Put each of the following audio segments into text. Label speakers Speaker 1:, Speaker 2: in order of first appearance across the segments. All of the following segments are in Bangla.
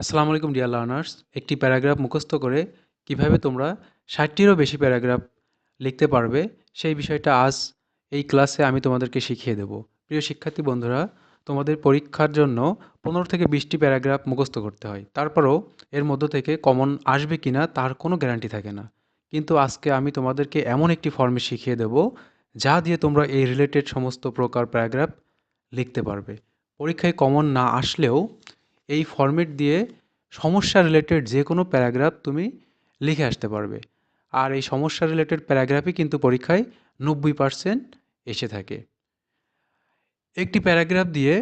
Speaker 1: আসসালামু আলাইকুম ডিয়ার লার্নার্স। একটি প্যারাগ্রাফ মুখস্থ করে কিভাবে তোমরা ৬০টিরও বেশি প্যারাগ্রাফ লিখতে পারবে সেই বিষয়টা আজ এই ক্লাসে আমি তোমাদেরকে শিখিয়ে দেব। প্রিয় শিক্ষার্থী বন্ধুরা, তোমাদের পরীক্ষার জন্য ১৫ থেকে ২০টি প্যারাগ্রাফ মুখস্থ করতে হয়। তারপরেও এর মধ্য থেকে কমন আসবে কিনা তার কোনো গ্যারান্টি থাকে না। কিন্তু আজকে আমি তোমাদেরকে এমন একটি ফর্মে শিখিয়ে দেব যা দিয়ে তোমরা এই রিলেটেড সমস্ত প্রকার প্যারাগ্রাফ লিখতে পারবে। পরীক্ষায় কমন না আসলেও এই ফরম্যাট দিয়ে সমস্যা রিলেটেড যে কোনো প্যারাগ্রাফ তুমি লিখে আসতে পারবে। আর এই সমস্যা রিলেটেড প্যারাগ্রাফই কিন্তু পরীক্ষায় ৯০% এসে থাকে। একটি প্যারাগ্রাফ দিয়ে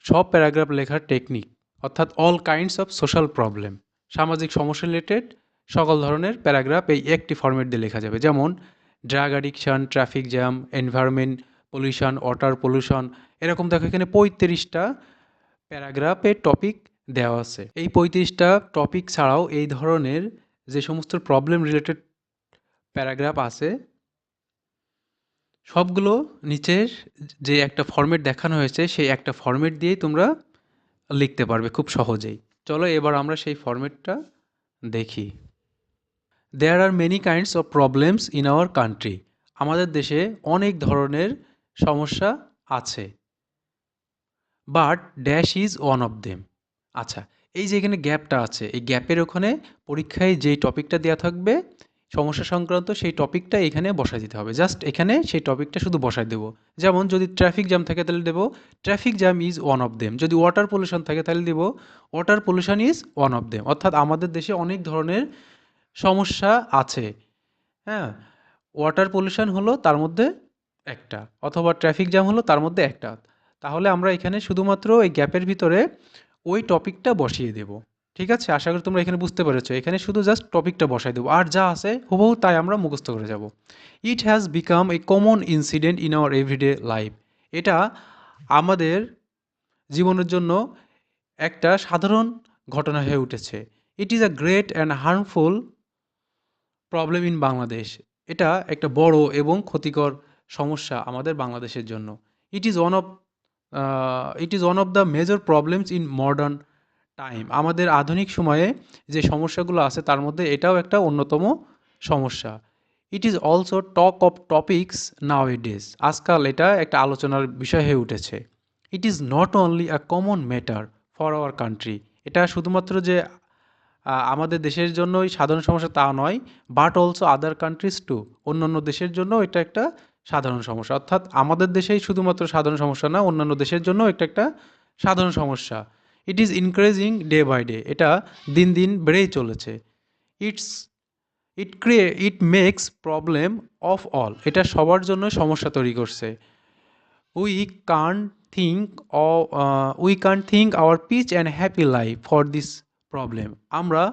Speaker 1: সব প্যারাগ্রাফ লেখার টেকনিক, অর্থাৎ all kinds of social problem, সামাজিক সমস্যা রিলেটেড সকল ধরনের প্যারাগ্রাফ এই একটি ফরম্যাট দিয়ে লেখা যাবে। যেমন drug addiction, traffic jam, environment pollution, water pollution, এরকম দেখো এখানে ৩৫টা প্যারাগ্রাফে টপিক দেওয়া আছে। এই ৩৫টা টপিক ছাড়াও এই ধরনের যে সমস্ত প্রবলেম রিলেটেড প্যারাগ্রাফ আছে সবগুলো নিচের যে একটা ফরম্যাট দেখানো হয়েছে সেই একটা ফরম্যাট দিয়েই তোমরা লিখতে পারবে খুব সহজেই। চলো এবার আমরা সেই ফরম্যাটটা দেখি। There are many kinds of problems in our country. আমাদের দেশে অনেক ধরনের সমস্যা আছে। But dash is one of them. আচ্ছা, এই যে এখানে গ্যাপটা আছে, এই গ্যাপের ওখানে পরীক্ষায় যেই টপিকটা দেওয়া থাকবে সমস্যা সংক্রান্ত, সেই টপিকটা এখানে বসায় দিতে হবে। জাস্ট এখানে সেই টপিকটা শুধু বসায় দেবো। যেমন যদি ট্রাফিক জ্যাম থাকে তাহলে দেবো traffic jam is one of them. যদি ওয়াটার পলিউশন থাকে তাহলে দেবো water pollution is one of them. অর্থাৎ আমাদের দেশে অনেক ধরনের সমস্যা আছে। হ্যাঁ, ওয়াটার পলিউশন হলো তার মধ্যে একটা, অথবা ট্রাফিক জ্যাম হলো তার মধ্যে একটা। তাহলে আমরা এখানে শুধুমাত্র এই গ্যাপের ভিতরে ওই টপিকটা বসিয়ে দেব। ঠিক আছে, আশা করি তোমরা এখানে বুঝতে পেরেছো। এখানে শুধু জাস্ট টপিকটা বসাই দেবো, আর যা আছে হুবহু তাই আমরা মুখস্থ করে যাব। It has become a common incident in our everyday life. এটা আমাদের জীবনের জন্য একটা সাধারণ ঘটনা হয়ে উঠেছে। It is a great and harmful problem in Bangladesh. এটা একটা বড় এবং ক্ষতিকর সমস্যা আমাদের বাংলাদেশের জন্য। It is one of it is one of the major problems in modern time. আমাদের আধুনিক সময়ে যে সমস্যাগুলো আছে তার মধ্যে এটাও একটা অন্যতম সমস্যা। It is also talk of topics now A days. আজকাল এটা একটা আলোচনার বিষয় হয়ে উঠেছে। It is not only a common matter for our country. এটা শুধুমাত্র যে আমাদের দেশের জন্যই সাধারণ সমস্যা তা নয়, but also other countries too. অন্যান্য দেশের জন্য এটা একটা সাধারণ সমস্যা। অর্থাৎ আমাদের দেশেই শুধুমাত্র সাধারণ সমস্যা না, অন্যান্য দেশের জন্য এটা একটা সাধারণ সমস্যা। It is increasing day by day. এটা দিন দিন বেড়েই চলেছে। It's it makes problem of all. এটা সবার জন্য সমস্যা তৈরি করছে। We can't think we can't think our peace and happy life for this problem. আমরা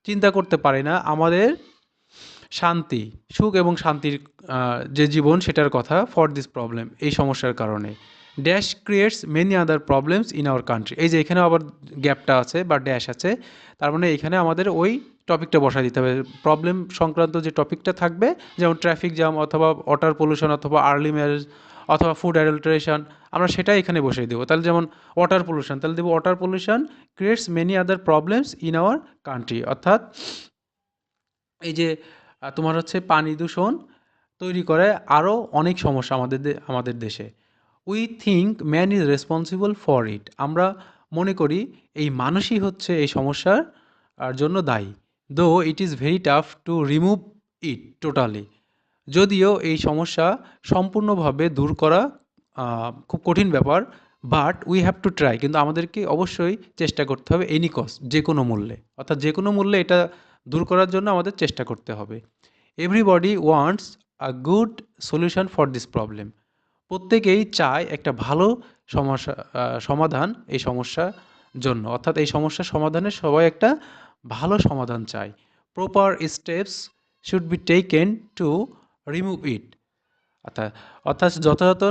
Speaker 1: চিন্তা করতে পারি না আমাদের শান্তি, সুখ এবং শান্তির যে জীবন সেটার কথা ফর দিস প্রবলেম, এই সমস্যার কারণে। Dash creates many other problems in our country. এই যে এখানে আবার গ্যাপটা আছে বা ড্যাশ আছে, তার মানে এখানে আমাদের ওই টপিকটা বসায় দিতে হবে। প্রবলেম সংক্রান্ত যে টপিকটা থাকবে, যেমন ট্রাফিক জ্যাম অথবা ওয়াটার পলিউশন অথবা আর্লি ম্যারেজ অথবা ফুড অ্যাডাল্টারেশন, আমরা সেটাই এখানে বসিয়ে দেবো। তাহলে যেমন ওয়াটার পলিউশন, তাহলে দেবো water pollution creates many other problems in our country. অর্থাৎ এই যে তোমার হচ্ছে পানি দূষণ তৈরি করে আরও অনেক সমস্যা আমাদের দেশে। We think man is responsible for it. আমরা মনে করি এই মানুষই হচ্ছে এই সমস্যার জন্য দায়ী। দো it is very tough to remove it totally. যদিও এই সমস্যা সম্পূর্ণভাবে দূর করা খুব কঠিন ব্যাপার, but we have to try. কিন্তু আমাদেরকে অবশ্যই চেষ্টা করতে হবে এনি কস্ট, যে কোনো মূল্যে। অর্থাৎ যে কোনো মূল্যে এটা দূর করার জন্য আমাদের চেষ্টা করতে হবে। Everybody wants a good solution for this problem. প্রত্যেকেই চায় একটা ভালো সমস্যা সমাধান এই সমস্যার জন্য। অর্থাৎ এই সমস্যার সমাধানে সবাই একটা ভালো সমাধান চায়। Proper steps should be taken to remove ইট। অর্থাৎ অর্থাৎ যথাযথ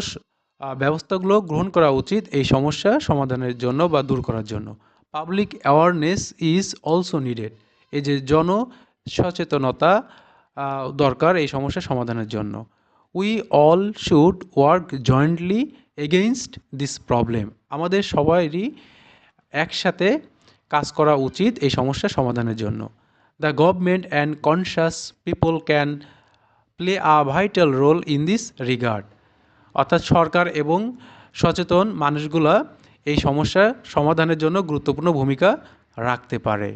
Speaker 1: ব্যবস্থাগুলো গ্রহণ করা উচিত এই সমস্যা সমাধানের জন্য বা দূর করার জন্য। Public awareness is also needed. এই যে জন সচেতনতা দরকার এই সমস্যা সমাধানের জন্য। We all should work jointly against this problem. আমাদের সবাইরই একসাথে কাজ করা উচিত এই সমস্যা সমাধানের জন্য। The government and conscious people can play a vital role in this regard. অর্থাৎ সরকার এবং সচেতন মানুষগুলা এই সমস্যা সমাধানের জন্য গুরুত্বপূর্ণ ভূমিকা রাখতে পারে।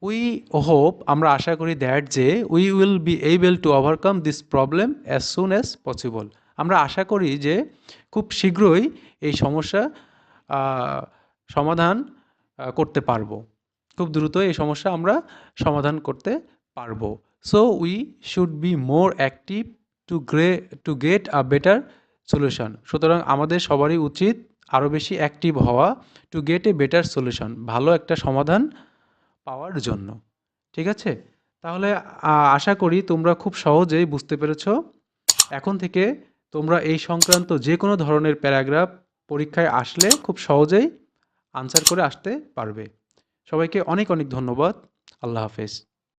Speaker 1: উই হোপ, আমরা আশা করি দ্যাট যে we will be able to overcome this problem as soon as possible. আমরা আশা করি যে খুব শীঘ্রই এই সমস্যা সমাধান করতে পারবো, খুব দ্রুত এই সমস্যা আমরা সমাধান করতে পারবো। So we should be more active to get a better solution. সুতরাং আমাদের সবারই উচিত আরও বেশি অ্যাক্টিভ হওয়া, to get a better solution, ভালো একটা সমাধান পাওয়ার জন্য। ঠিক আছে, তাহলে আশা করি তোমরা খুব সহজেই বুঝতে পেরেছ। এখন থেকে তোমরা এই সংক্রান্ত যে কোনো ধরনের প্যারাগ্রাফ পরীক্ষায় আসলে খুব সহজেই আনসার করে আসতে পারবে। সবাইকে অনেক অনেক ধন্যবাদ। আল্লাহ হাফেজ।